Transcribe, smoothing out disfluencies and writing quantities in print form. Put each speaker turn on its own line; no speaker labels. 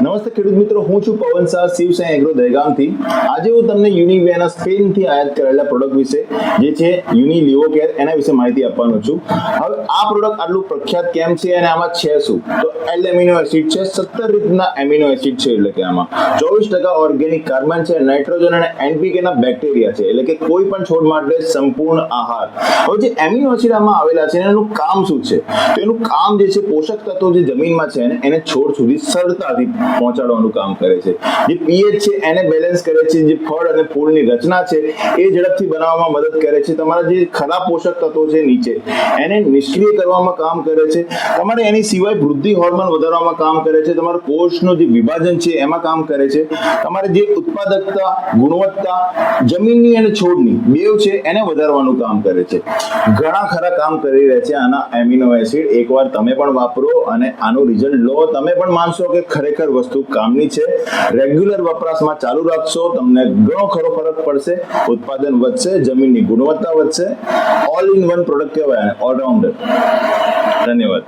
નમસ્તે ખેડૂત મિત્રો, હું છું પવન શાહ, શિવસાઈ એગ્રો દહેગામથી. આજે હું તમને યુનિવિયાના સ્પેનથી આયાત કરેલા પ્રોડક્ટ વિશે જે છે યુની લીવો કેર એના વિશે માહિતી આપવાનો છું. હવે આ પ્રોડક્ટ આટલું પ્રખ્યાત કેમ છે અને આમાં છે શું? તો એલ એમિનો એસિડ છે, 17 રીતના એમિનો એસિડ છે, એટલે કે આમાં 24% ઓર્ગેનિક કાર્બન છે, નાઇટ્રોજન અને એનપીકે ના બેક્ટેરિયા છે, એટલે કે કોઈ પણ છોડ માટે સંપૂર્ણ આહાર. હવે જે એમિનો એસિડ આમાં આવેલા છે એનું કામ શું છે? તો એનું કામ જે છે પોષક તત્વો જે જમીનમાં છે એને છોડ સુધી સરળતાથી પહોંચાડવાનું કામ કરે છે. જે પીએચ છે એને બેલેન્સ કરે છે. જે ફળ અને ફૂલની રચના છે એ ઝડપથી બનાવવામાં મદદ કરે છે. તમારા જે ખરાબ પોષક તત્વો છે નીચે એને નિષ્ક્રિય કરવામાં કામ કરે છે. તમારે એની સિવાય વૃદ્ધિ હોર્મોન વધારવામાં કામ કરે છે. તમારા કોષનું જે વિભાજન છે એમાં કામ કરે છે. તમારે જે ઉત્પાદકતા, ગુણવત્તા જમીનની અને છોડની બેવ છે એને વધારવાનું કામ કરે છે. ઘણા ખરા કામ કરી રહ્યા છે આના એમિનો એસિડ. એકવાર તમે પણ વાપરો અને આનું રિઝલ્ટ લો, તમે પણ માનશો કે ખરેખર વસ્તુ કામની છે. રેગ્યુલર વપરાશમાં ચાલુ રાખશો, તમને ઘણો ખરો ફરક પડશે. ઉત્પાદન વધશે, જમીનની ગુણવત્તા વધશે. ઓલ ઇન વન પ્રોડક્ટ કહેવાય, ઓલરાઉન્ડર. ધન્યવાદ.